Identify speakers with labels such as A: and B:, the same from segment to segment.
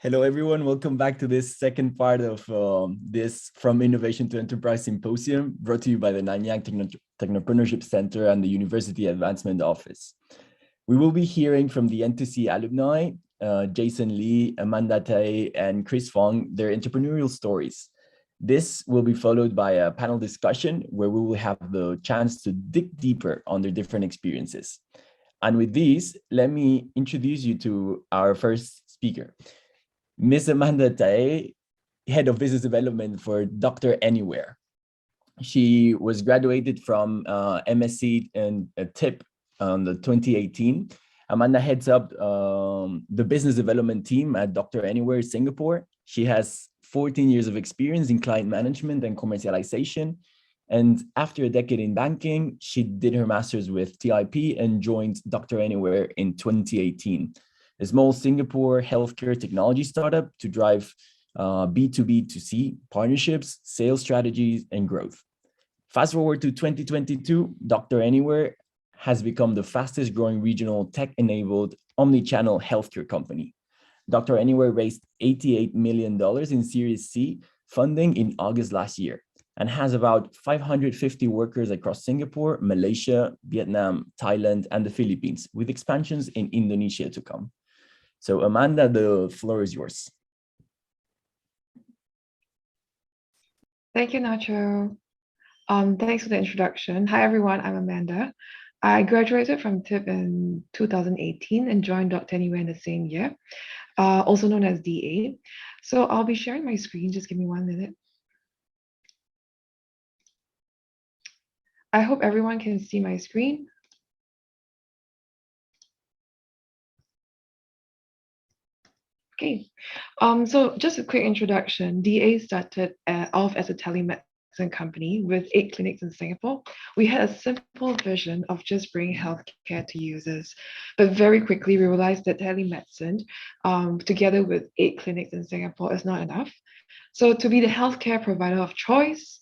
A: Hello, everyone. Welcome back to this second part of this From Innovation to Enterprise Symposium, brought to you by the Nanyang Technopreneurship Center and the University Advancement Office. We will be hearing from the NTC alumni, Jason Lee, Amanda Tai, and Chris Fong, their entrepreneurial stories. This will be followed by a panel discussion where we will have the chance to dig deeper on their different experiences. And with these, let me introduce you to our first speaker. Ms. Amanda Tai, Head of Business Development for Dr. Anywhere. She was graduated from MSc and TIP on the 2018. Amanda heads up the business development team at Dr. Anywhere Singapore. She has 14 years of experience in client management and commercialization. And after a decade in banking, she did her master's with TIP and joined Dr. Anywhere in 2018. A small Singapore healthcare technology startup to drive B2B2C partnerships, sales strategies, and growth. Fast forward to 2022, Dr. Anywhere has become the fastest growing regional tech-enabled omni-channel healthcare company. Dr. Anywhere raised $88 million in Series C funding in August last year and has about 550 workers across Singapore, Malaysia, Vietnam, Thailand, and the Philippines, with expansions in Indonesia to come. So Amanda, the floor is yours.
B: Thank you, Nacho. Thanks for the introduction. Hi, everyone. I'm Amanda. I graduated from TIP in 2018 and joined Dr. Anywhere in the same year, also known as DA. So I'll be sharing my screen. Just give me 1 minute. I hope everyone can see my screen. Okay, so just a quick introduction. DA started off as a telemedicine company with 8 clinics in Singapore. We had a simple vision of just bringing healthcare to users, but very quickly we realized that telemedicine, together with 8 clinics in Singapore, is not enough. So to be the healthcare provider of choice,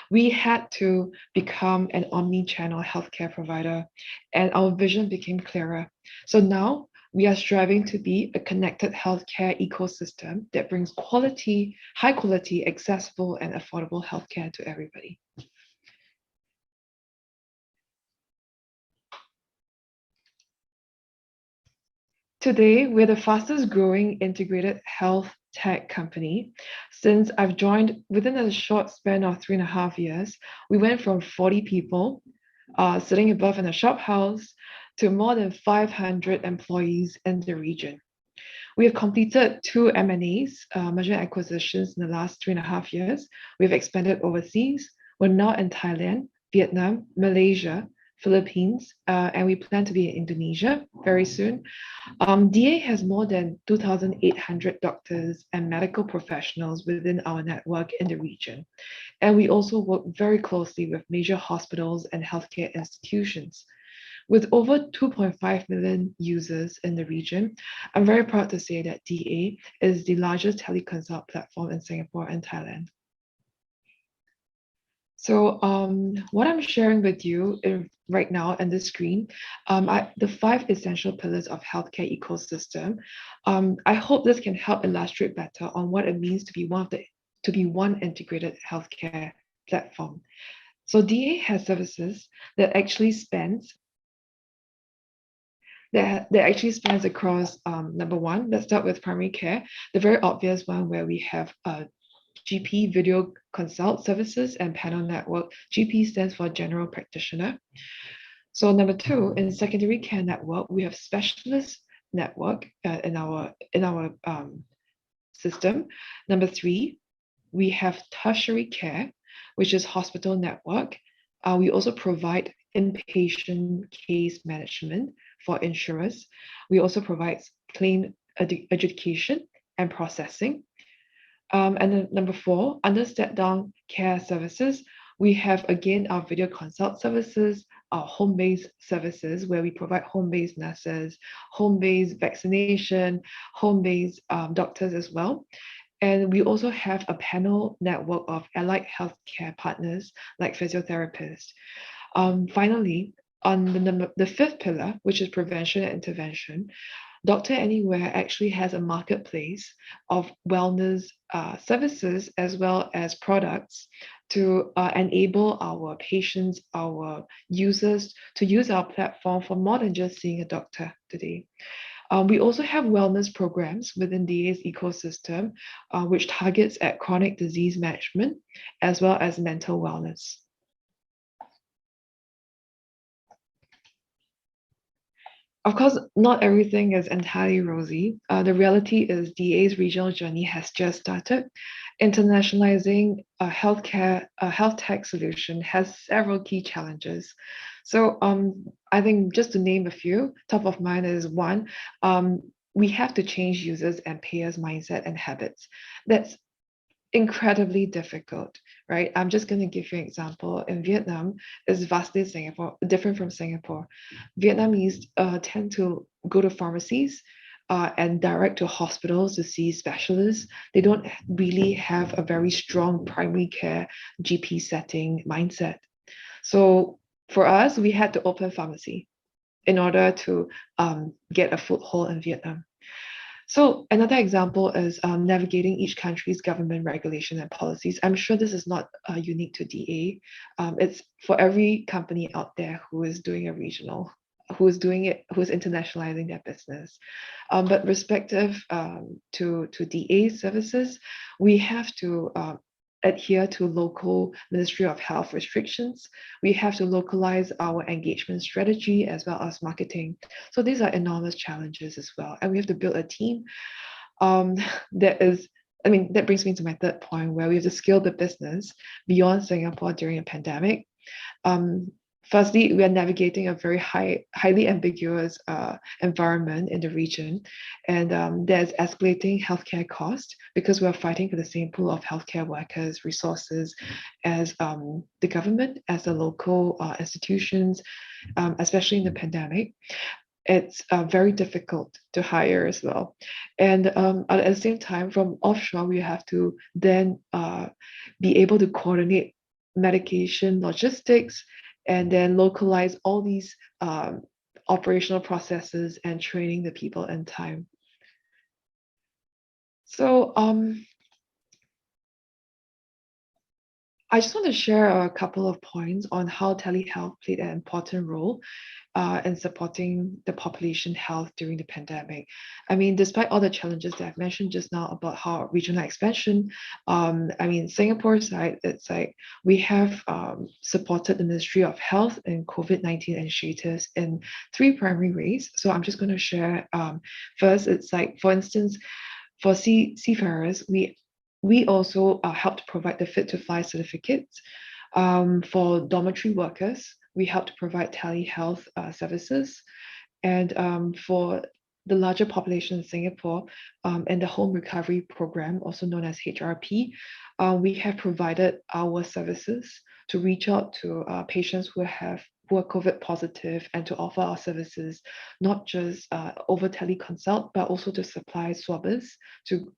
B: we had to become an omni-channel healthcare provider, and our vision became clearer. So now we are striving to be a connected healthcare ecosystem that brings quality, high quality, accessible, and affordable healthcare to everybody. Today, we're the fastest growing integrated health tech company. Since I've joined within a short span of 3.5 years, we went from 40 people sitting above in a shop house to more than 500 employees in the region. We have completed 2 M&As, merger acquisitions, in the last 3.5 years. We've expanded overseas. We're now in Thailand, Vietnam, Malaysia, Philippines, and we plan to be in Indonesia very soon. DA has more than 2,800 doctors and medical professionals within our network in the region. And we also work very closely with major hospitals and healthcare institutions. With over 2.5 million users in the region, I'm very proud to say that DA is the largest teleconsult platform in Singapore and Thailand. So what I'm sharing with you right now on the screen, the 5 essential pillars of healthcare ecosystem. I hope this can help illustrate better on what it means to be one integrated healthcare platform. So DA has services that actually spans across, number 1, let's start with primary care, the very obvious one where we have GP video consult services and panel network. GP stands for general practitioner. So number 2, in secondary care network, we have specialist network in our system. Number 3, we have tertiary care, which is hospital network. We also provide inpatient case management for insurers. We also provide claim adjudication and processing. And then number 4, under step-down care services, we have again our video consult services, our home-based services where we provide home-based nurses, home-based vaccination, home-based doctors as well. And we also have a panel network of allied healthcare partners like physiotherapists. Finally, on the 5th pillar, which is prevention and intervention, Doctor Anywhere actually has a marketplace of wellness services as well as products to enable our patients, our users to use our platform for more than just seeing a doctor today. We also have wellness programs within DA's ecosystem, which targets at chronic disease management as well as mental wellness. Of course, not everything is entirely rosy. The reality is DA's regional journey has just started. Internationalizing a health tech solution has several key challenges. So I think just to name a few, top of mind is one, we have to change users and payers' mindset and habits. That's incredibly difficult, right? I'm just going to give you an example. In Vietnam, it's vastly different from Singapore. Vietnamese tend to go to pharmacies and direct to hospitals to see specialists. They don't really have a very strong primary care GP setting mindset. So for us, we had to open pharmacy in order to get a foothold in Vietnam. So another example is navigating each country's government regulation and policies. I'm sure this is not unique to DA. It's for every company out there who is doing a regional, who is doing it, who is internationalizing their business. But respective to DA services, we have to adhere to local Ministry of Health restrictions. We have to localize our engagement strategy as well as marketing. So these are enormous challenges as well. And we have to build a team that brings me to my third point, where we have to scale the business beyond Singapore during a pandemic. Firstly, we are navigating a very highly ambiguous environment in the region, and there's escalating healthcare costs because we are fighting for the same pool of healthcare workers, resources as the government, as the local institutions, especially in the pandemic. It's very difficult to hire as well. And at the same time, from offshore, we have to then be able to coordinate medication logistics and then localize all these operational processes and training the people in time. So I just want to share a couple of points on how telehealth played an important role in supporting the population health during the pandemic. I mean, despite all the challenges that I've mentioned just now about how regional expansion, Singapore side, it's like we have supported the Ministry of Health and COVID-19 initiatives in three primary ways. So I'm just going to share. First, it's like, for instance, for seafarers, we also helped provide the Fit to Fly certificates. For dormitory workers, we helped provide telehealth services. And for the larger population in Singapore and the Home Recovery Program, also known as HRP, we have provided our services to reach out to patients who are COVID positive and to offer our services, not just over teleconsult, but also to supply swabbers to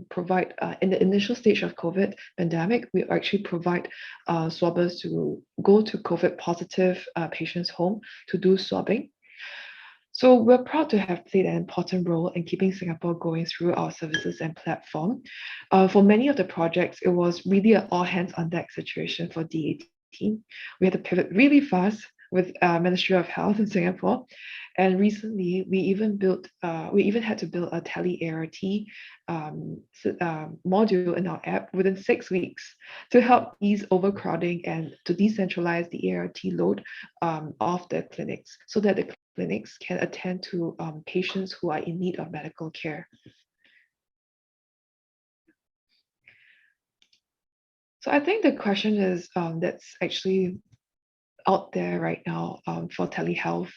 B: provide, in the initial stage of COVID pandemic, we actually provide swabbers to go to COVID positive patients' home to do swabbing. So we're proud to have played an important role in keeping Singapore going through our services and platform. For many of the projects, it was really an all hands on deck situation for DA team. We had to pivot really fast with Ministry of Health in Singapore. And recently, we even had to build a tele-ART module in our app within 6 weeks to help ease overcrowding and to decentralize the ART load of the clinics so that the clinics can attend to patients who are in need of medical care. So I think the question is that's actually out there right now for telehealth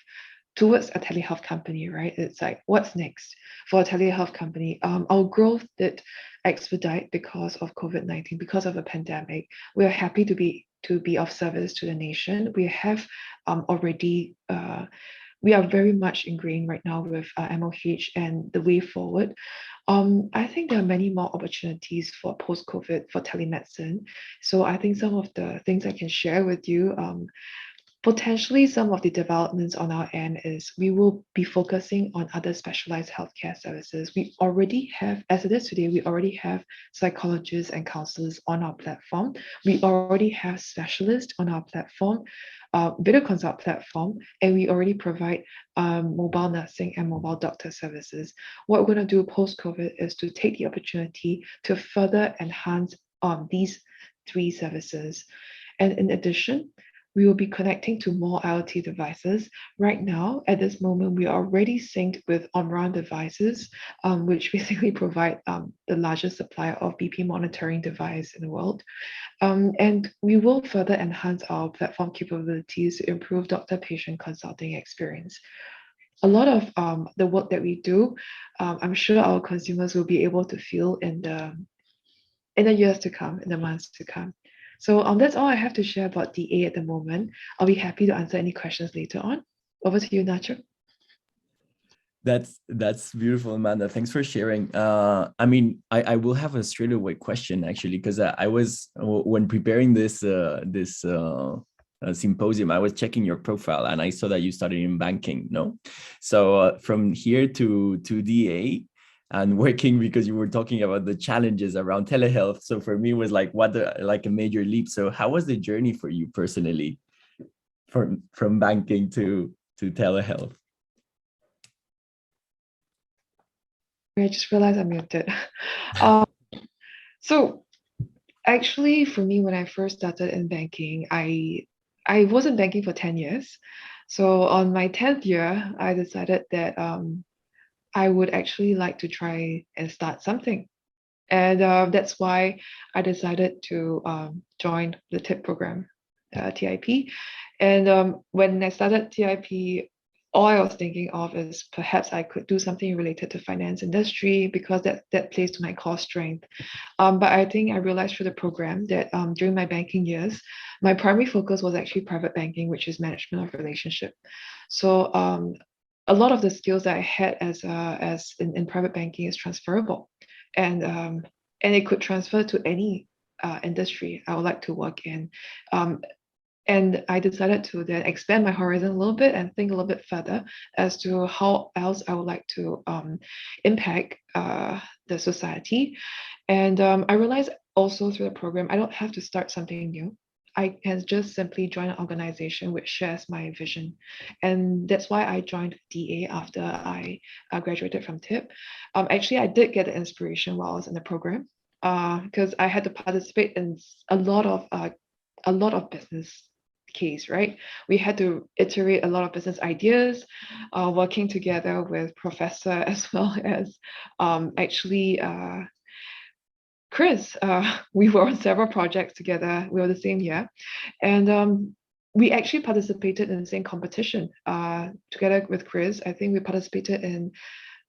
B: towards a telehealth company, right? It's like, what's next for a telehealth company? Our growth did expedite because of COVID-19, because of a pandemic. We're happy to be of service to the nation. We have already we are very much ingrained right now with MOH and the way forward. I think there are many more opportunities for post-COVID for telemedicine. So I think some of the things I can share with you, Potentially, some of the developments on our end is we will be focusing on other specialized healthcare services. We already have, as it is today, we already have psychologists and counselors on our platform. We already have specialists on our platform, video consult platform, and we already provide mobile nursing and mobile doctor services. What we're going to do post-COVID is to take the opportunity to further enhance these three services. And in addition, we will be connecting to more IoT devices. Right now, at this moment, we are already synced with on-run devices, which basically provide the largest supplier of BP monitoring device in the world. And we will further enhance our platform capabilities to improve doctor-patient consulting experience. A lot of the work that we do, I'm sure our consumers will be able to feel in the years to come, in the months to come. So that's all I have to share about DA at the moment. I'll be happy to answer any questions later on. Over to you, Nacho.
A: That's beautiful, Amanda. Thanks for sharing. I mean, I will have a straightaway question actually, because I was when preparing this symposium, I was checking your profile and I saw that you started in banking. No, so from here to DA. And working, because you were talking about the challenges around telehealth. So for me, it was like like a major leap. So how was the journey for you personally, from banking to telehealth?
B: I just realized I'm muted. So actually, for me, when I first started in banking, I wasn't banking for 10 years. So on my 10th year, I decided that I would actually like to try and start something. And that's why I decided to join the TIP program, TIP. And when I started TIP, all I was thinking of is perhaps I could do something related to finance industry, because that plays to my core strength. But I think I realized through the program that during my banking years, my primary focus was actually private banking, which is management of relationship. So a lot of the skills that I had as in private banking is transferable, and it could transfer to any industry I would like to work in. And I decided to then expand my horizon a little bit and think a little bit further as to how else I would like to impact the society. And I realized also through the program, I don't have to start something new. I can just simply join an organization which shares my vision. And that's why I joined DA after I graduated from TIP. Actually, I did get the inspiration while I was in the program, because I had to participate in a lot of business case, right? We had to iterate a lot of business ideas, working together with professor as well as actually Chris. We were on several projects together. We were the same year, and we actually participated in the same competition together with Chris. I think we participated in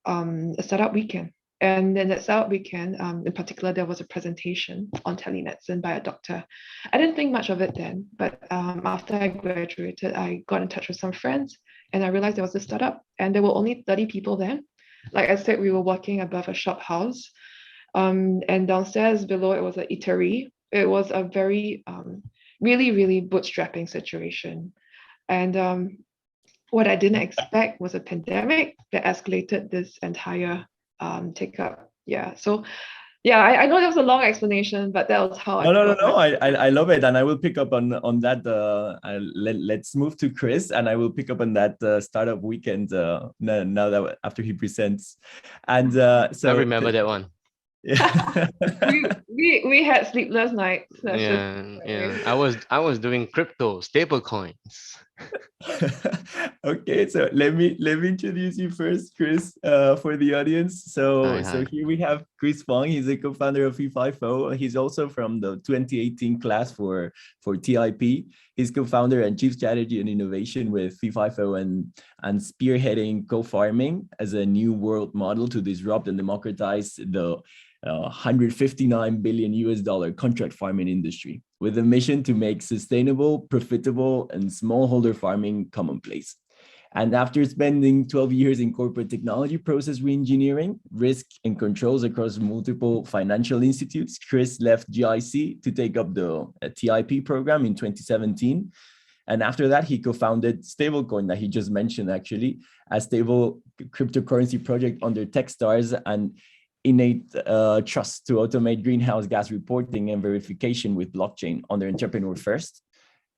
B: a startup weekend. And then that startup weekend, in particular, there was a presentation on telemedicine by a doctor. I didn't think much of it then, but after I graduated, I got in touch with some friends, and I realized there was a startup, and there were only 30 people there. Like I said, we were working above a shop house, and downstairs below it was an eatery. It was a very, really, really bootstrapping situation. And what I didn't expect was a pandemic that escalated this entire take up. Yeah. So yeah, I know that was a long explanation, but that was how
A: No. I love it, and I will pick up on that. Let's move to Chris, and I will pick up on that startup weekend now that after he presents. And so
C: I remember that one.
A: Yeah.
B: we had sleepless nights.
C: Yeah. I was doing crypto stable coins.
A: Okay, so let me introduce you first, Chris, for the audience. So here we have Chris Fong. He's a co-founder of Fee50. He's also from the 2018 class for TIP. He's co-founder and chief strategy and innovation with Fee50 and spearheading co-farming as a new world model to disrupt and democratize the $159 billion contract farming industry, with a mission to make sustainable, profitable, and smallholder farming commonplace. And after spending 12 years in corporate technology process reengineering, risk and controls across multiple financial institutes, Chris left GIC to take up the TIP program in 2017. And after that, he co-founded Stablecoin that he just mentioned, actually, a stable cryptocurrency project under Techstars and innate trust to automate greenhouse gas reporting and verification with blockchain under Entrepreneur First,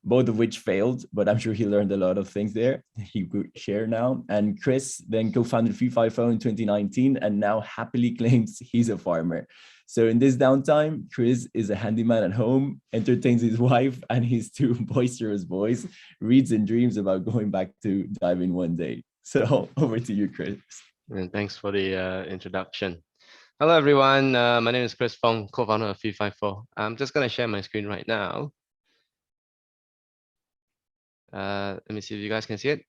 A: both of which failed, but I'm sure he learned a lot of things there he could share now. And Chris then co-founded 350 in 2019 and now happily claims he's a farmer. So in this downtime, Chris is a handyman at home, entertains his wife and his two boisterous boys, reads and dreams about going back to diving one day. So over to you, Chris.
C: And thanks for the introduction. Hello, everyone. My name is Chris Fong, co-founder of 354. I'm just going to share my screen right now. Let me see if you guys can see it.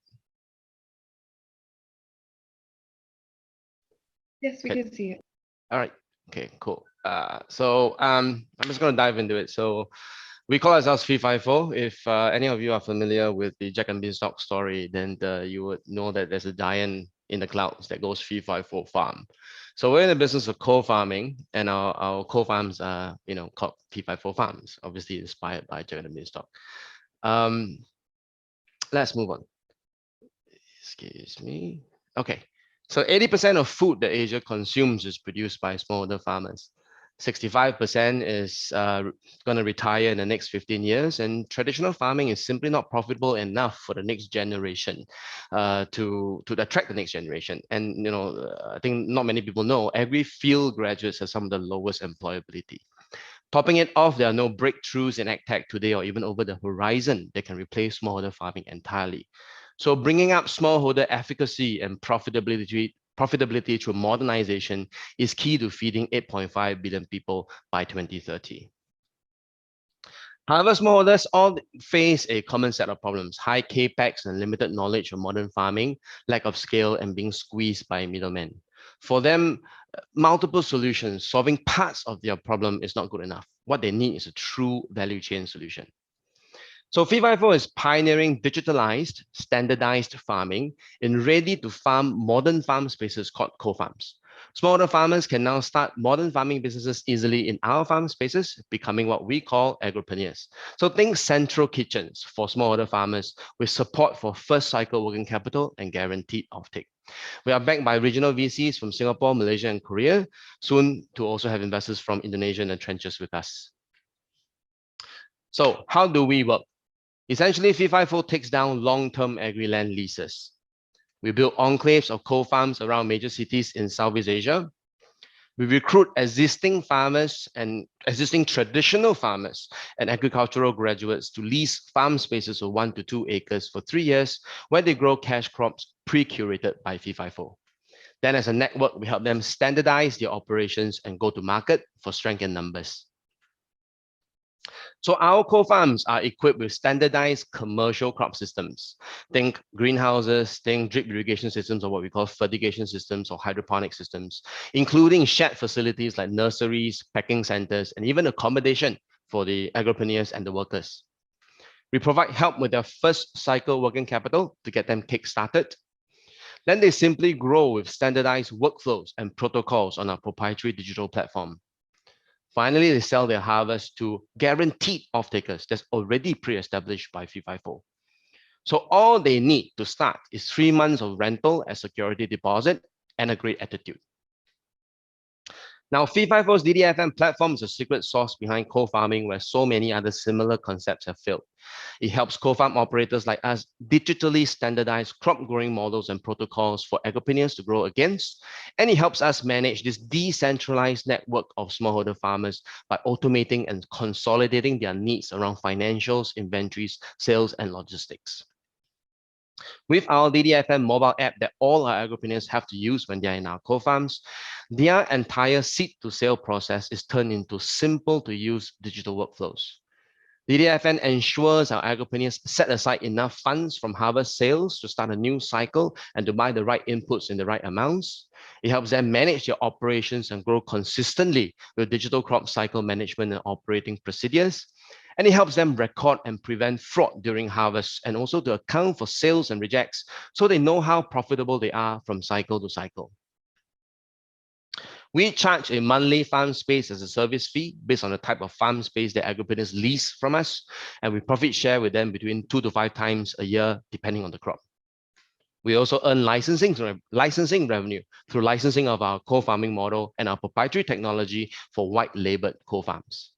B: Yes, we can see it.
C: All right. Okay, cool. So I'm just going to dive into it. So we call ourselves 354. If any of you are familiar with the Jack and Beanstalk story, then you would know that there's a giant in the clouds that goes 354 farm. So we're in the business of co-farming, and our co-farms are, called 354 farms, obviously inspired by Jack and Beanstalk. Let's move on. Excuse me. Okay. So 80% of food that Asia consumes is produced by smallholder farmers. 65% is going to retire in the next 15 years, and traditional farming is simply not profitable enough for the next generation to attract the next generation. And I think not many people know, agri-field graduates have some of the lowest employability. Topping it off, there are no breakthroughs in AgTech today or even over the horizon that can replace smallholder farming entirely. So bringing up smallholder efficacy and profitability through modernization is key to feeding 8.5 billion people by 2030. However, smallholders all face a common set of problems: high capex and limited knowledge of modern farming, lack of scale, and being squeezed by middlemen. For them, multiple solutions solving parts of their problem is not good enough. What they need is a true value chain solution. So 354 is pioneering digitalized, standardized farming in ready-to-farm modern farm spaces called co-farms. Smallholder farmers can now start modern farming businesses easily in our farm spaces, becoming what we call agripreneurs. So think central kitchens for smallholder farmers with support for first cycle working capital and guaranteed offtake. We are backed by regional VCs from Singapore, Malaysia, and Korea, soon to also have investors from Indonesia in the trenches with us. So how do we work? Essentially, 354 takes down long-term agri-land leases. We build enclaves of co-farms around major cities in Southeast Asia. We recruit existing farmers and existing traditional farmers and agricultural graduates to lease farm spaces of 1 to 2 acres for 3 years, where they grow cash crops pre-curated by 354. Then as a network, we help them standardize their operations and go to market for strength in numbers. So our co-farms are equipped with standardized commercial crop systems. Think greenhouses, think drip irrigation systems, or what we call fertigation systems or hydroponic systems, including shared facilities like nurseries, packing centers, and even accommodation for the agripreneurs and the workers. We provide help with their first cycle working capital to get them kick-started. Then they simply grow with standardized workflows and protocols on our proprietary digital platform. Finally, they sell their harvest to guaranteed off-takers that's already pre-established by 354. So all they need to start is 3 months of rental as security deposit and a great attitude. Now, 354's DDFM platform is a secret sauce behind co-farming where so many other similar concepts have failed. It helps co-farm operators like us digitally standardize crop growing models and protocols for agripreneurs to grow against. And it helps us manage this decentralized network of smallholder farmers by automating and consolidating their needs around financials, inventories, sales, and logistics. With our DDFM mobile app that all our agripreneurs have to use when they're in our co-farms, their entire seed to sale process is turned into simple to use digital workflows. DDFN ensures our agripreneurs set aside enough funds from harvest sales to start a new cycle and to buy the right inputs in the right amounts. It helps them manage their operations and grow consistently with digital crop cycle management and operating procedures. And it helps them record and prevent fraud during harvest and also to account for sales and rejects so they know how profitable they are from cycle to cycle. We charge a monthly farm space as a service fee based on the type of farm space that agripreneurs lease from us, and we profit share with them between 2 to 5 times a year, depending on the crop. We also earn licensing revenue through licensing of our co-farming model and our proprietary technology for white-labeled co-farms.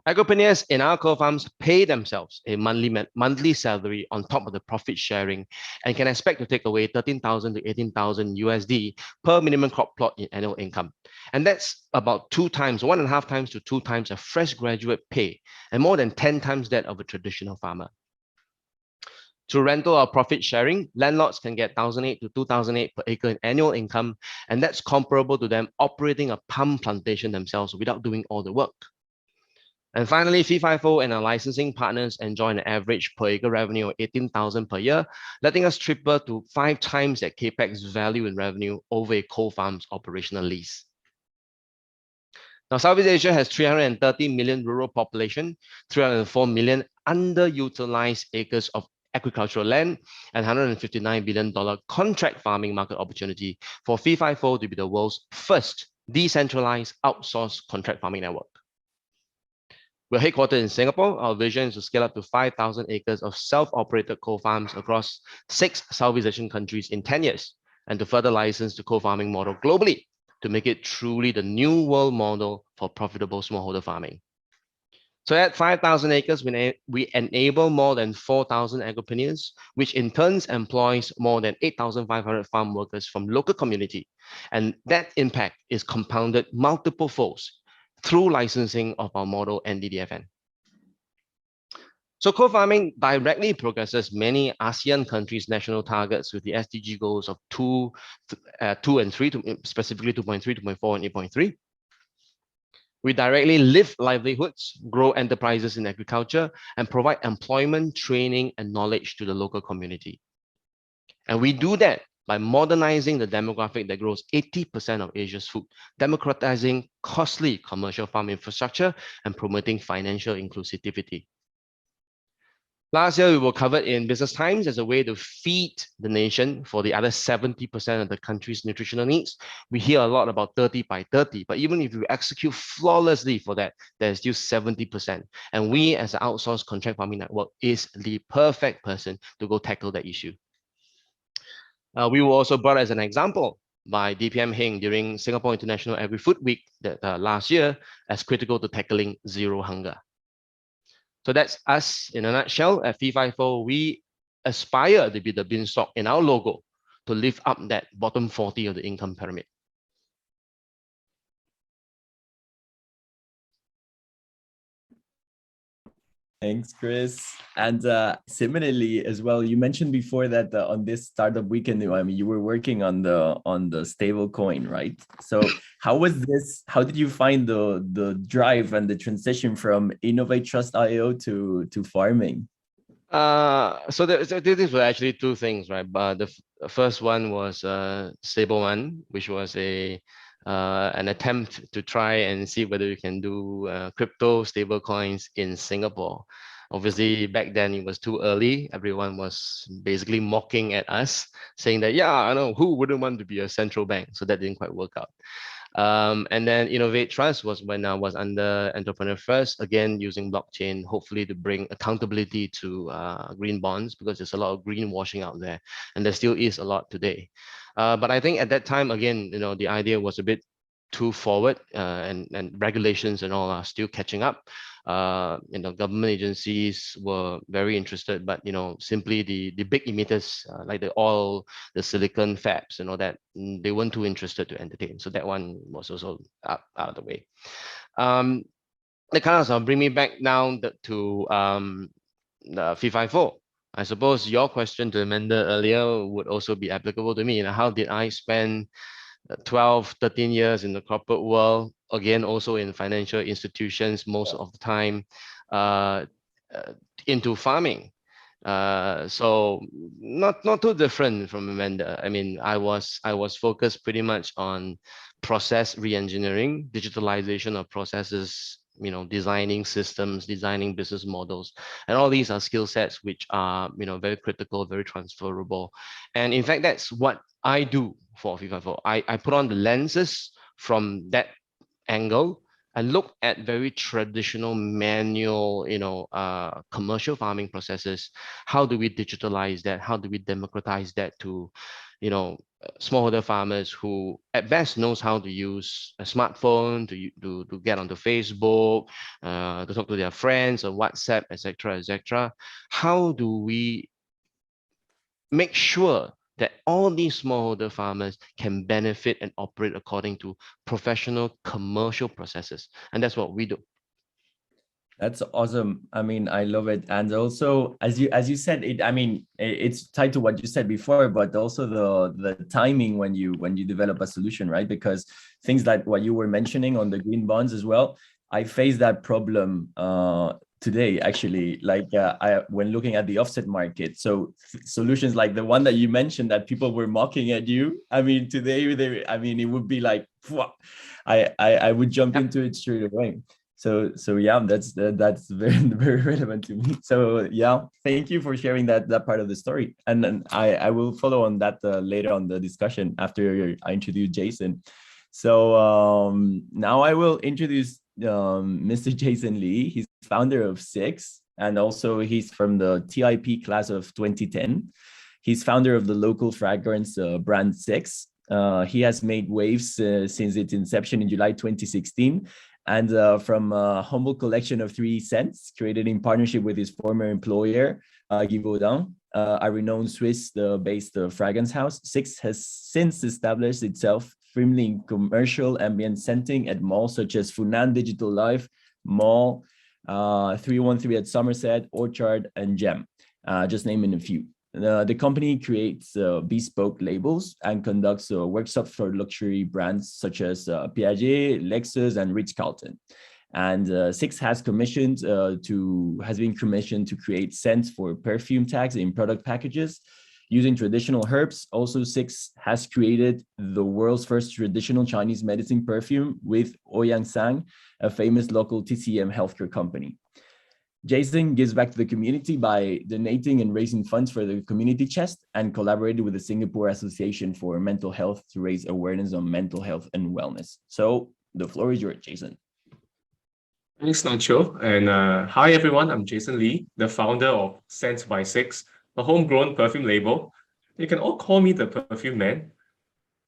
C: Agripreneurs in our co-farms pay themselves a monthly salary on top of the profit sharing and can expect to take away 13,000 to 18,000 USD per minimum crop plot in annual income. And that's about 1.5 times to 2 times a fresh graduate pay and more than 10 times that of a traditional farmer. Through rental or profit sharing, landlords can get 1,008 to 2,008 per acre in annual income, and that's comparable to them operating a palm plantation themselves without doing all the work. And finally, FIFO and our licensing partners enjoy an average per acre revenue of 18,000 per year, letting us triple to 5 times that capex value in revenue over a co-farm's operational lease. Now, Southeast Asia has 330 million rural population, 304 million underutilized acres of agricultural land, and $159 billion contract farming market opportunity for FIFO to be the world's first decentralized outsourced contract farming network. We're headquartered in Singapore. Our vision is to scale up to 5,000 acres of self-operated co-farms across 6 Southeast Asian countries in 10 years, and to further license the co-farming model globally to make it truly the new world model for profitable smallholder farming. So at 5,000 acres, we enable more than 4,000 agripreneurs, which in turn employs more than 8,500 farm workers from local community. And that impact is compounded multiple folds through licensing of our model NDDFN. So co-farming directly progresses many ASEAN countries' national targets with the SDG goals of 2 and 3, specifically 2.3, 2.4, and 8.3. We directly lift livelihoods, grow enterprises in agriculture, and provide employment, training, and knowledge to the local community. And we do that by modernizing the demographic that grows 80% of Asia's food, democratizing costly commercial farm infrastructure, and promoting financial inclusivity. Last year, we were covered in Business Times as a way to feed the nation for the other 70% of the country's nutritional needs. We hear a lot about 30 by 30, but even if you execute flawlessly for that, there's still 70%. And we, as an outsourced contract farming network, is the perfect person to go tackle that issue. We were also brought as an example by DPM Heng during Singapore International Agri-Food Week last year as critical to tackling zero hunger. So that's us in a nutshell. At FIFO, we aspire to be the beanstalk in our logo to lift up that bottom 40 of the income pyramid.
A: Thanks, Chris. And similarly as well, you mentioned before that on this startup weekend, I mean, you were working on the stable coin, right? So how was this? How did you find the drive and the transition from Innovate Trust IO to farming?
C: So these were actually 2 things, right? But the first one was Stable One, which was an attempt to try and see whether we can do crypto stable coins in Singapore. Obviously, back then it was too early. Everyone was basically mocking at us, saying that, yeah, I know, who wouldn't want to be a central bank? So that didn't quite work out. And then Innovate Trust was when I was under Entrepreneur First, again, using blockchain, hopefully to bring accountability to green bonds, because there's a lot of greenwashing out there, and there still is a lot today. But I think at that time, again, the idea was a bit too forward, and regulations and all are still catching up. Government agencies were very interested, but simply the big emitters like the oil, the silicon fabs, and all that, they weren't too interested to entertain. So that one was also out of the way. That kind of bring me back now to the FIFO. I suppose your question to Amanda earlier would also be applicable to me. How did I spend 12, 13 years in the corporate world, again, also in financial institutions most of the time, into farming? So not too different from Amanda. I mean, I was focused pretty much on process re-engineering, digitalization of processes, designing systems, designing business models, and all these are skill sets which are very critical, very transferable. And in fact, that's what I do for FIFA4. I put on the lenses from that angle and look at very traditional manual, commercial farming processes. How do we digitalize that? How do we democratize that to, smallholder farmers who at best knows how to use a smartphone to get onto Facebook, to talk to their friends on WhatsApp, etc., etc. How do we make sure that all these smallholder farmers can benefit and operate according to professional commercial processes? And that's what we do.
A: That's awesome. I mean, I love it. And also, as you said, it's tied to what you said before, but also the timing when you develop a solution, right? Because things like what you were mentioning on the green bonds as well, I face that problem today, actually, like when looking at the offset market. So solutions like the one that you mentioned that people were mocking at you, I mean, today, it would be like, I would jump into it straight away. So yeah, that's very very relevant to me. So yeah, thank you for sharing that part of the story, and then I will follow on that later on the discussion after I introduce Jason. So now I will introduce Mr. Jason Lee. He's founder of Six, and also he's from the TIP class of 2010. He's founder of the local fragrance brand Six. He has made waves since its inception in July 2016. And from a humble collection of 3 cents created in partnership with his former employer, Guy Baudin, a renowned Swiss-based fragrance house, Six has since established itself firmly in commercial ambient scenting at malls such as Funan Digital Life, Mall, 313 at Somerset, Orchard, and Gem, just naming a few. The company creates bespoke labels and conducts workshops for luxury brands such as Piaget, Lexus, and Ritz-Carlton. And Six has been commissioned to create scents for perfume tags in product packages using traditional herbs. Also, Six has created the world's first traditional Chinese medicine perfume with Ouyang Sang, a famous local TCM healthcare company. Jason gives back to the community by donating and raising funds for the community chest, and collaborated with the Singapore Association for Mental Health to raise awareness on mental health and wellness. So the floor is yours, Jason.
D: Thanks, Nacho. And hi, everyone. I'm Jason Lee, the founder of Scents by Six, a homegrown perfume label. You can all call me the Perfume Man.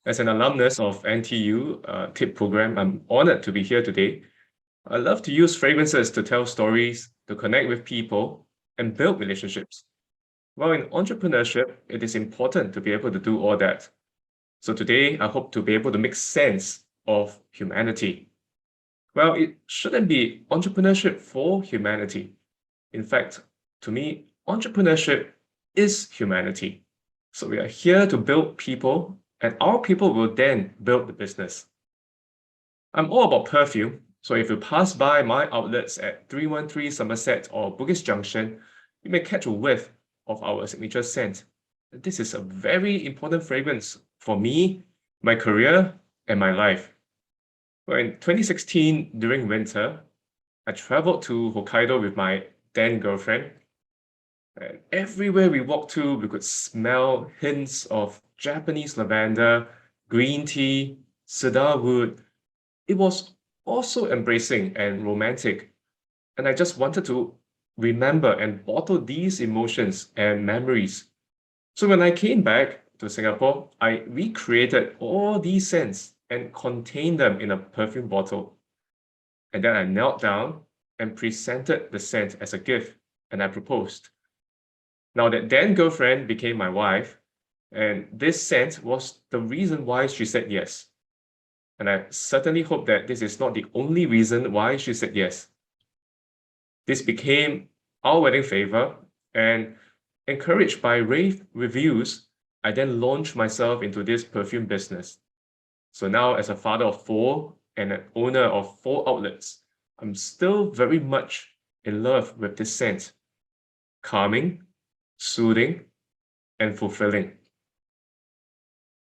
D: As an alumnus of NTU TIP program, I'm honored to be here today. I love to use fragrances to tell stories, to connect with people, and build relationships. Well, in entrepreneurship, it is important to be able to do all that. So today, I hope to be able to make sense of humanity. Well, it shouldn't be entrepreneurship for humanity. In fact, to me, entrepreneurship is humanity. So we are here to build people, and our people will then build the business. I'm all about perfume. So if you pass by my outlets at 313 Somerset or Bugis Junction, you may catch a whiff of our signature scent. This is a very important fragrance for me, my career, and my life. Well, in 2016, during winter, I traveled to Hokkaido with my then girlfriend. And everywhere we walked to, we could smell hints of Japanese lavender, green tea, cedar wood. It was also embracing and romantic. And I just wanted to remember and bottle these emotions and memories. So when I came back to Singapore, I recreated all these scents and contained them in a perfume bottle. And then I knelt down and presented the scent as a gift, and I proposed. Now that then girlfriend became my wife, and this scent was the reason why she said yes. And I certainly hope that this is not the only reason why she said yes. This became our wedding favor, and encouraged by rave reviews, I then launched myself into this perfume business. So now, as a father of 4 and an owner of 4 outlets, I'm still very much in love with this scent. Calming, soothing, and fulfilling.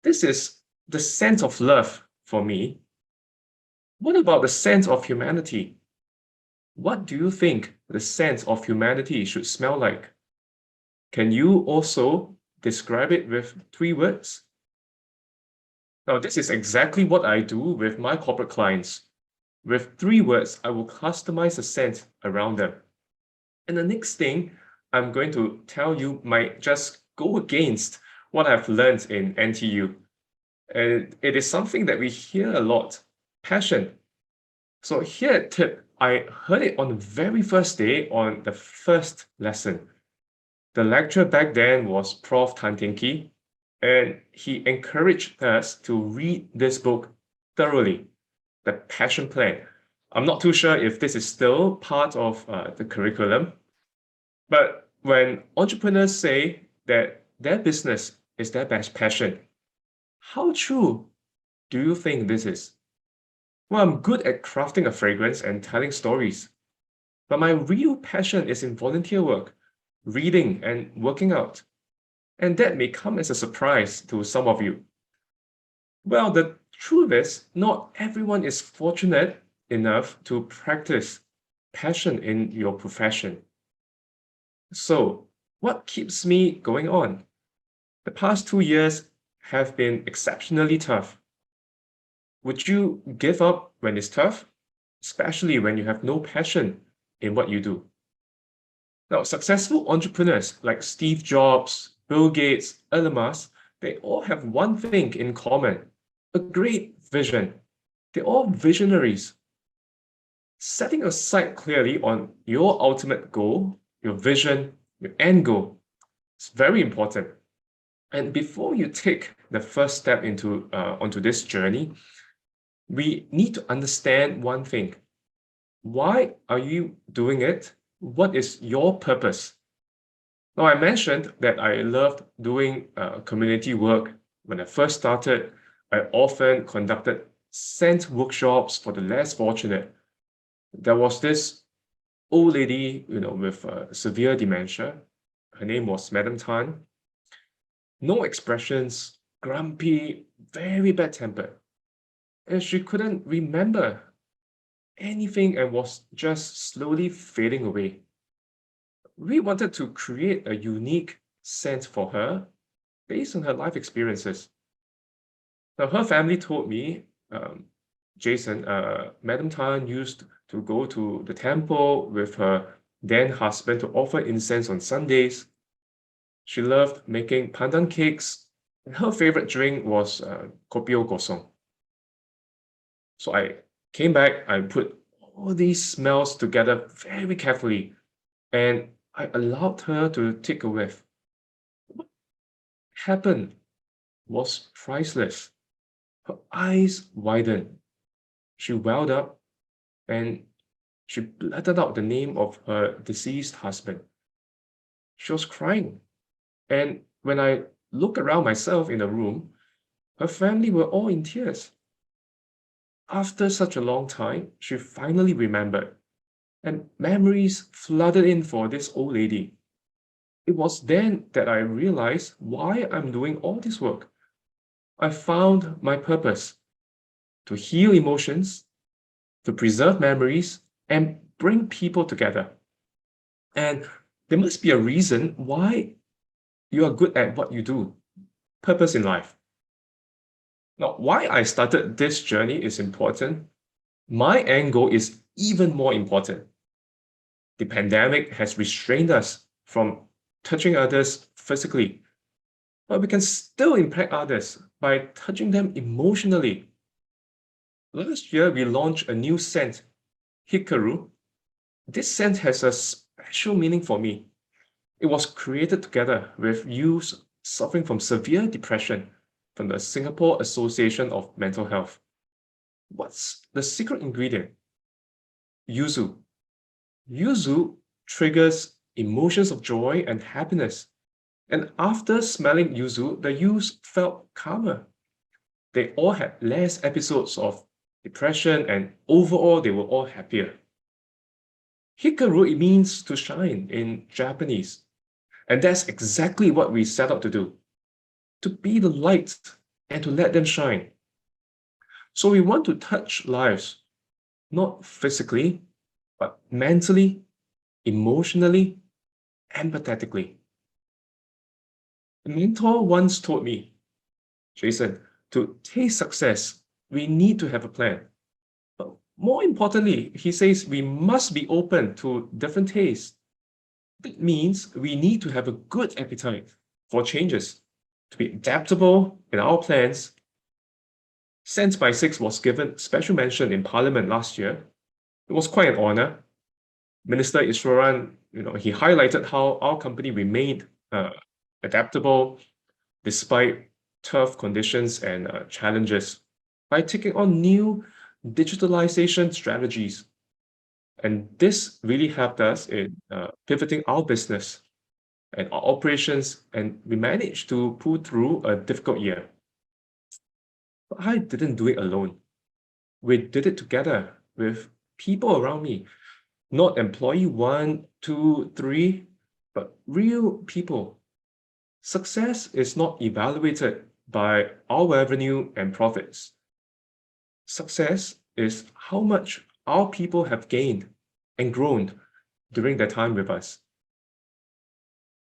D: This is the scent of love for me. What about the sense of humanity? what do you think the sense of humanity should smell like? Can you also describe it with 3 words? Now, this is exactly what I do with my corporate clients. With 3 words, I will customize a scent around them. And the next thing I'm going to tell you might just go against what I've learned in NTU. And it is something that we hear a lot, passion. So here at TIP, I heard it on the very first day on the first lesson. The lecturer back then was Prof. Tan Tian Ki, and he encouraged us to read this book thoroughly, The Passion Plan. I'm not too sure if this is still part of the curriculum, but when entrepreneurs say that their business is their best passion, how true do you think this is? Well, I'm good at crafting a fragrance and telling stories, but my real passion is in volunteer work, reading and working out. And that may come as a surprise to some of you. Well, the truth is, not everyone is fortunate enough to practice passion in your profession. So, what keeps me going on? The past 2 years have been exceptionally tough. Would you give up when it's tough, especially when you have no passion in what you do? Now, successful entrepreneurs like Steve Jobs, Bill Gates, Elon Musk, they all have one thing in common, a great vision. They're all visionaries. Setting a sight clearly on your ultimate goal, your vision, your end goal, is very important. And before you take the first step onto this journey, we need to understand one thing. Why are you doing it? What is your purpose? Now, I mentioned that I loved doing community work. When I first started, I often conducted scent workshops for the less fortunate. There was this old lady, with severe dementia. Her name was Madam Tan. No expressions, grumpy, very bad-tempered. And she couldn't remember anything and was just slowly fading away. We wanted to create a unique scent for her based on her life experiences. Now, her family told me, Jason, Madam Tan used to go to the temple with her then husband to offer incense on Sundays. She loved making pandan cakes, and her favorite drink was kopi o gosong. So I came back, I put all these smells together very carefully, and I allowed her to take a whiff. What happened was priceless. Her eyes widened. She welled up and she blurted out the name of her deceased husband. She was crying. And when I looked around myself in the room, her family were all in tears. After such a long time, she finally remembered, and memories flooded in for this old lady. It was then that I realized why I'm doing all this work. I found my purpose: to heal emotions, to preserve memories, and bring people together. And there must be a reason why you are good at what you do. Purpose in life. Now, why I started this journey is important. My end goal is even more important. The pandemic has restrained us from touching others physically, but we can still impact others by touching them emotionally. Last year, we launched a new scent, Hikaru. This scent has a special meaning for me. It was created together with youths suffering from severe depression from the Singapore Association of Mental Health. What's the secret ingredient? Yuzu. Yuzu triggers emotions of joy and happiness. And after smelling yuzu, the youths felt calmer. They all had less episodes of depression, and overall, they were all happier. Hikaru, it means to shine in Japanese. And that's exactly what we set out to do. To be the light and to let them shine. So we want to touch lives, not physically, but mentally, emotionally, empathetically. A mentor once told me, Jason, to taste success, we need to have a plan. But more importantly, he says we must be open to different tastes. That means we need to have a good appetite for changes, to be adaptable in our plans. Sense by Six was given special mention in Parliament last year. It was quite an honor. Minister Iswaran, he highlighted how our company remained adaptable despite tough conditions and challenges by taking on new digitalization strategies. And this really helped us in pivoting our business and our operations, and we managed to pull through a difficult year. But I didn't do it alone. We did it together with people around me, not employee 1, 2, 3, but real people. Success is not evaluated by our revenue and profits. Success is how much our people have gained and grown during their time with us.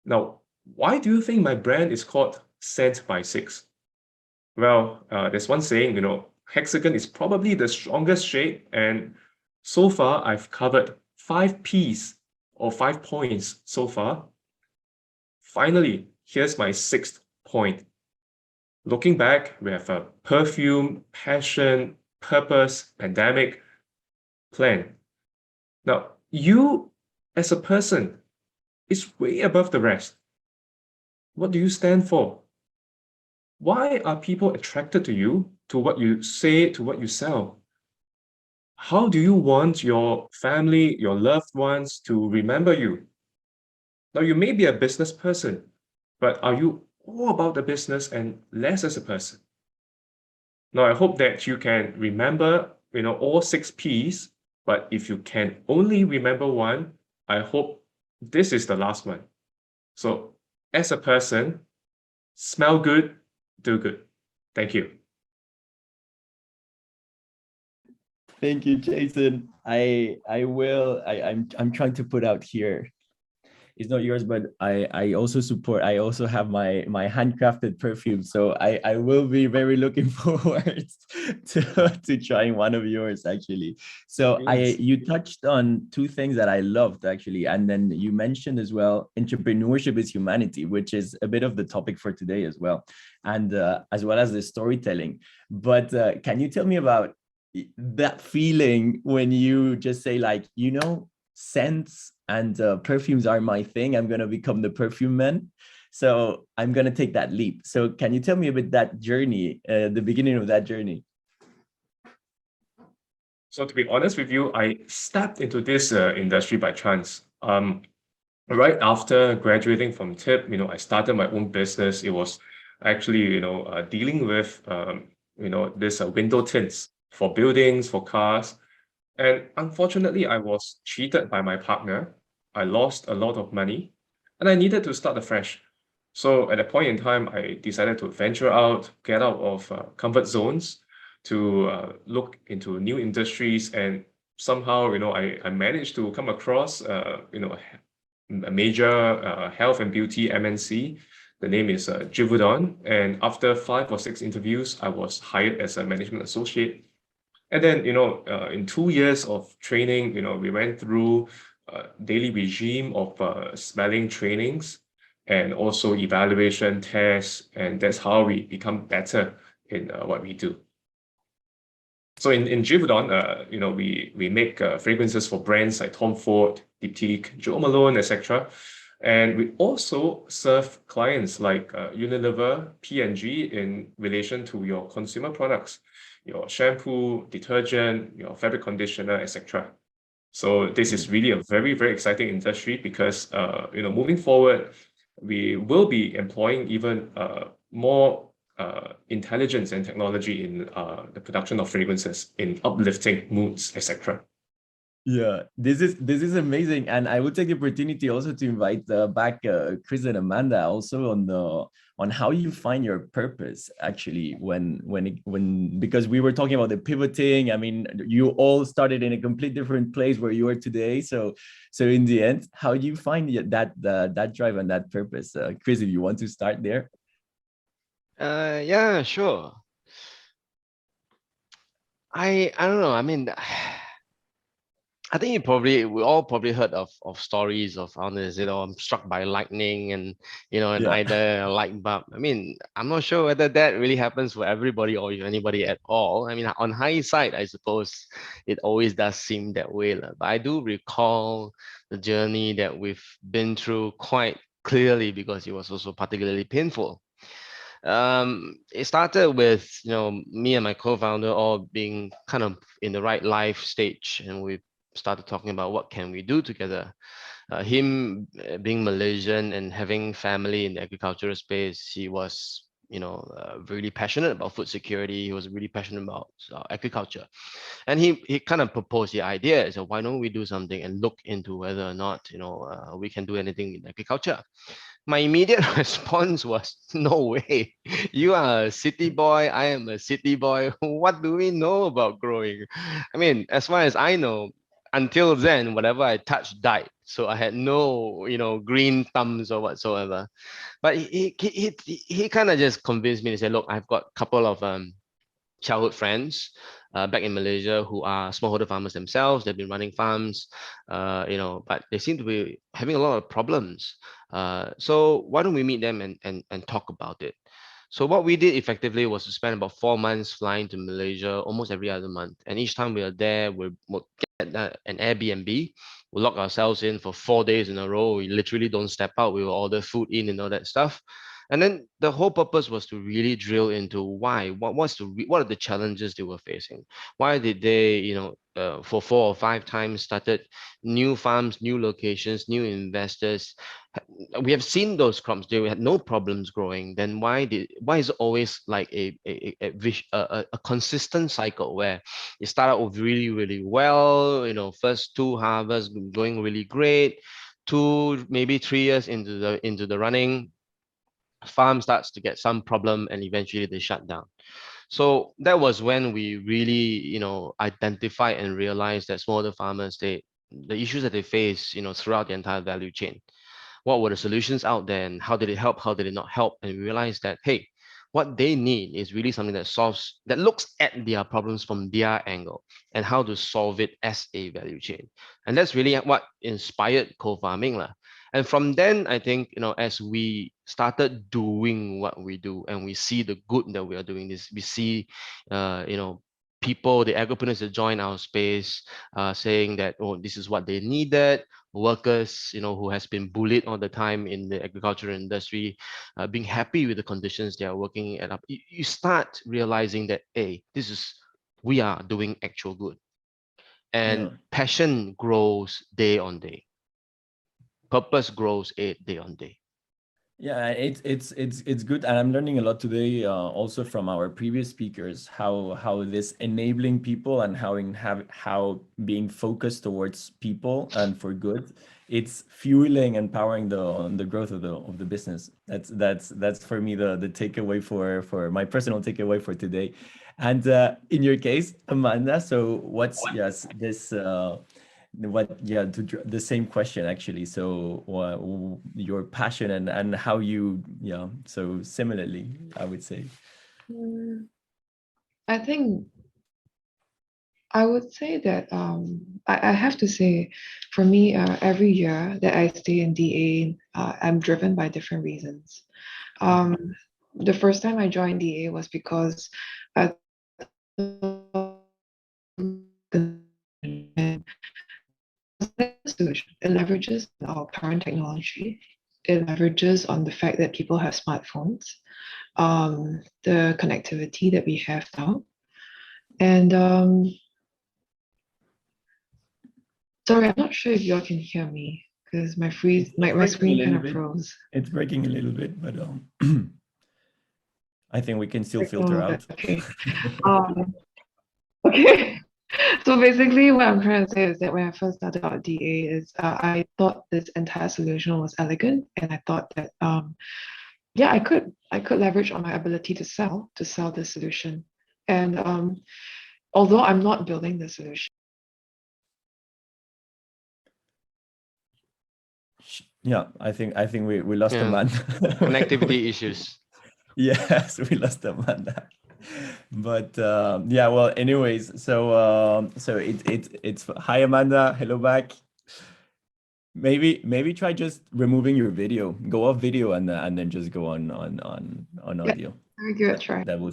D: Now, why do you think my brand is called Sense by Six? Well, there's one saying, hexagon is probably the strongest shape, and so far I've covered 5 P's or 5 points so far. Finally, here's my 6th point. Looking back, we have a perfume, passion, purpose, pandemic, plan. Now, you as a person is way above the rest. What do you stand for? Why are people attracted to you, to what you say, to what you sell? How do you want your family, your loved ones to remember you? Now, you may be a business person, but are you all about the business and less as a person? Now, I hope that you can remember, all 6 P's, but if you can only remember one, I hope this is the last one. So, as a person, smell good, do good. Thank you.
A: Thank you, Jason. I'm trying to put out here. It's not yours, but I also support. I also have my handcrafted perfume, so I will be very looking forward to trying one of yours actually. So
D: Yes.
A: you touched on 2 things that I loved actually, and then you mentioned as well, entrepreneurship is humanity, which is a bit of the topic for today as well, and as well as the storytelling. But can you tell me about that feeling when you just say like, scents and perfumes are my thing. I'm going to become the perfume man. So I'm going to take that leap. So can you tell me a bit that journey, the beginning of that journey?
D: So to be honest with you, I stepped into this industry by chance. Right after graduating from TIP, I started my own business. It was actually, dealing with, this window tints for buildings, for cars. And unfortunately, I was cheated by my partner. I lost a lot of money and I needed to start afresh. So at a point in time, I decided to venture out, get out of comfort zones to look into new industries. And somehow, I managed to come across, a major health and beauty MNC. The name is Givaudan. And after 5 or 6 interviews, I was hired as a management associate. And then, in 2 years of training, we went through a daily regime of smelling trainings and also evaluation tests. And that's how we become better in what we do. So in Givaudan, we make fragrances for brands like Tom Ford, Diptyque, Jo Malone, etc. And we also serve clients like Unilever, P&G in relation to your consumer products, your shampoo, detergent, your fabric conditioner, etc. So this is really a very, very exciting industry because, moving forward, we will be employing even more intelligence and technology in the production of fragrances, in uplifting moods, etc.
A: Yeah, this is amazing, and I would take the opportunity also to invite back Chris and Amanda also on how you find your purpose actually when because we were talking about the pivoting. I mean, you all started in a complete different place where you are today. So in the end, how do you find that drive and that purpose? Chris, if you want to start there.
C: Yeah, sure. I don't know. I mean, I think we all probably heard of stories of founders, I'm struck by lightning and, and
A: Yeah.
C: either a light bulb. I mean, I'm not sure whether that really happens for everybody or if anybody at all. I mean, on hindsight, I suppose it always does seem that way. But I do recall the journey that we've been through quite clearly because it was also particularly painful. It started with, me and my co-founder all being kind of in the right life stage, and we started talking about what can we do together. Him being Malaysian and having family in the agricultural space, he was, really passionate about food security. He was really passionate about agriculture, and he kind of proposed the idea. So why don't we do something and look into whether or not, we can do anything in agriculture? My immediate response was, no way. You are a city boy. I am a city boy. What do we know about growing? I mean, as far as I know, until then, whatever I touched died. So I had no, green thumbs or whatsoever. But he kind of just convinced me to say, look, I've got a couple of childhood friends back in Malaysia who are smallholder farmers themselves. They've been running farms, but they seem to be having a lot of problems. So why don't we meet them and talk about it? So what we did effectively was to spend about 4 months flying to Malaysia almost every other month. And each time we are there, we'll get an Airbnb. We'll lock ourselves in for 4 days in a row. We literally don't step out. We will order food in and all that stuff. And then the whole purpose was to really drill into why, what are the challenges they were facing? Why did they, for 4 or 5 times started new farms, new locations, new investors? We have seen those crops, they had no problems growing. Then why is it always like a consistent cycle where it started off really, really well, first 2 harvests going really great, 2 maybe 3 years into the running, farm starts to get some problem and eventually they shut down. So that was when we really, identified and realized that smaller farmers, the issues that they face, throughout the entire value chain. What were the solutions out there and how did it help? How did it not help? And we realized that, hey, what they need is really something that looks at their problems from their angle and how to solve it as a value chain. And that's really what inspired co-farming. And from then, I think, as we started doing what we do and we see the good that we are doing this, we see, people, the agripreneurs that join our space, saying that, oh, this is what they needed. Workers, who has been bullied all the time in the agricultural industry, being happy with the conditions they are working at. You start realizing that, hey, we are doing actual good. And passion grows day on day. Purpose grows day on day.
A: Yeah, it's good, and I'm learning a lot today, also from our previous speakers, how this enabling people and how being focused towards people and for good, it's fueling and powering the growth of the business. That's for me the takeaway for my personal takeaway for today. And in your case, Amanda, so what's this the same question actually, so your passion and how you so similarly I would say.
B: I think I would say that I have to say, for me, every year that I stay in DA, I'm driven by different reasons. The first time I joined DA was because I it leverages our current technology. It leverages on the fact that people have smartphones, the connectivity that we have now. And sorry, I'm not sure if y'all can hear me because my screen kind of froze.
A: It's breaking a little bit, but I think we can still filter out.
B: Okay. Okay. So basically, what I'm trying to say is that when I first started out at DA, I thought this entire solution was elegant, and I thought that yeah, I could leverage on my ability to sell this solution, and although I'm not building the solution.
A: Yeah, I think we lost
C: Yeah.
A: Amanda.
C: Connectivity issues.
A: Yes, we lost Amanda. But yeah, well, anyways, so it's hi Amanda, hello back. Maybe try just removing your video, go off video and then just go on
B: Yeah,
A: audio.
B: I'll give it a try.
A: That will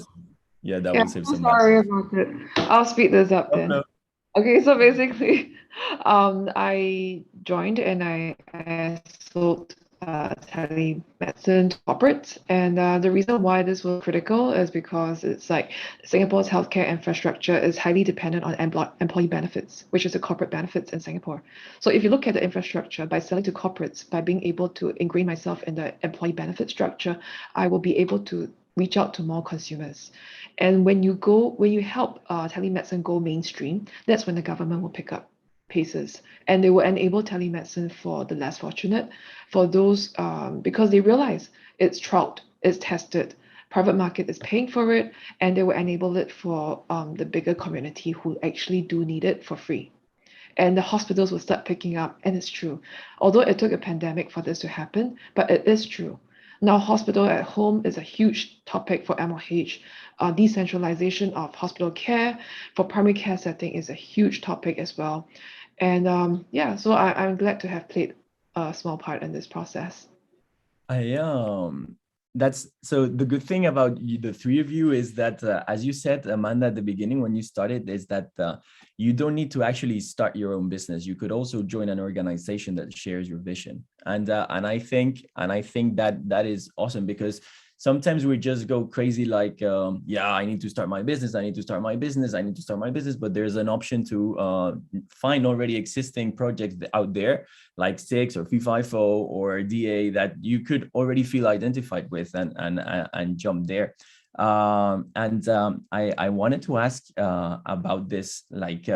A: yeah, that
B: Yeah,
A: will
B: I'm
A: save
B: so
A: some
B: sorry
A: bandwidth.
B: about it. I'll speed this up
A: Oh,
B: then.
A: no.
B: Okay, so basically, I joined and I sold telemedicine to corporates. And the reason why this was critical is because it's like Singapore's healthcare infrastructure is highly dependent on employee benefits, which is the corporate benefits in Singapore. So if you look at the infrastructure, by selling to corporates, by being able to ingrain myself in the employee benefit structure, I will be able to reach out to more consumers. And when you help telemedicine go mainstream, that's when the government will pick up paces, and they will enable telemedicine for the less fortunate, for those because they realize it's trialed, it's tested, private market is paying for it, and they will enable it for the bigger community who actually do need it for free. And the hospitals will start picking up, and it's true. Although it took a pandemic for this to happen, but it is true. Now, hospital at home is a huge topic for MOH. Decentralization of hospital care for primary care setting is a huge topic as well. And yeah, so I'm glad to have played a small part in this process.
A: That's so the good thing about the three of you is that as you said, Amanda, at the beginning when you started, is that you don't need to actually start your own business. You could also join an organization that shares your vision, and I think that is awesome, because sometimes we just go crazy like yeah, I need to start my business, I need to start my business, I need to start my business, but there's an option to find already existing projects out there like Six or FIFO or DA that you could already feel identified with and jump there. I wanted to ask about this, like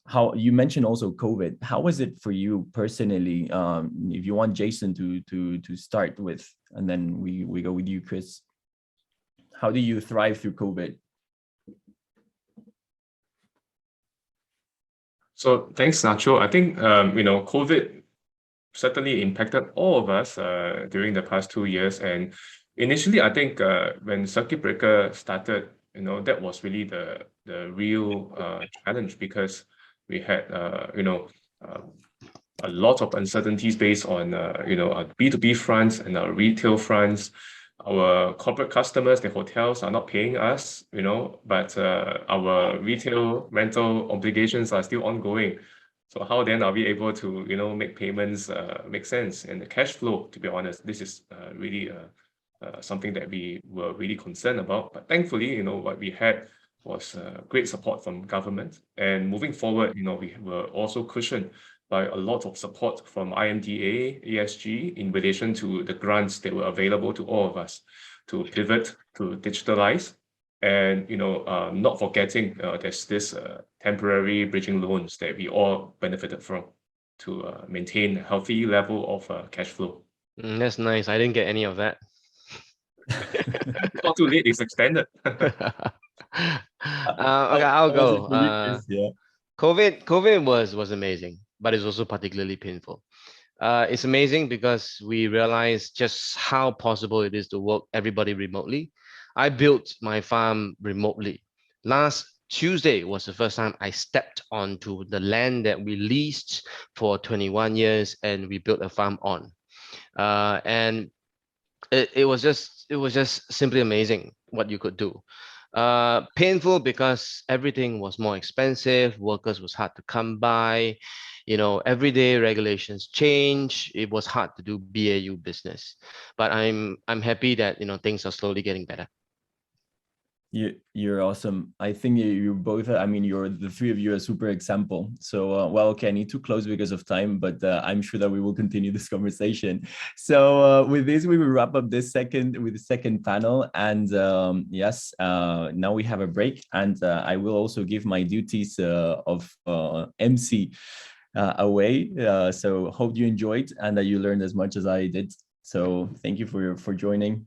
A: how you mentioned also COVID. How was it for you personally? If you want Jason to start with, and then we go with you, Chris. How do you thrive through COVID?
D: So thanks, Nacho. I think COVID certainly impacted all of us during the past 2 years. And initially, I think when circuit breaker started, that was really the real challenge, because we had a lot of uncertainties based on our B2B fronts and our retail fronts. Our corporate customers, the hotels, are not paying us, but our retail rental obligations are still ongoing. So how then are we able to, make payments make sense? And the cash flow, to be honest, this is really something that we were really concerned about. But thankfully, what we had was great support from government. And moving forward, we were also cushioned by a lot of support from IMDA, ESG, in relation to the grants that were available to all of us to pivot, to digitalize. And not forgetting there's this temporary bridging loans that we all benefited from to maintain a healthy level of cash flow.
C: That's nice. I didn't get any of that.
D: It's not too late, it's extended.
C: Okay, I'll go.
A: Yeah.
C: COVID was amazing, but it's also particularly painful. It's amazing because we realized just how possible it is to work everybody remotely. I built my farm remotely. Last Tuesday was the first time I stepped onto the land that we leased for 21 years and we built a farm on. And it was just simply amazing what you could do. Painful because everything was more expensive, workers was hard to come by, everyday regulations change. It was hard to do BAU business, but I'm happy that things are slowly getting better.
A: You're awesome. I think you both, I mean, you're the three of you are super example. So, well, okay, I need to close because of time, but I'm sure that we will continue this conversation. So with this, we will wrap up this second panel. And yes, now we have a break, and I will also give my duties of MC away. So hope you enjoyed and that you learned as much as I did. So thank you for joining.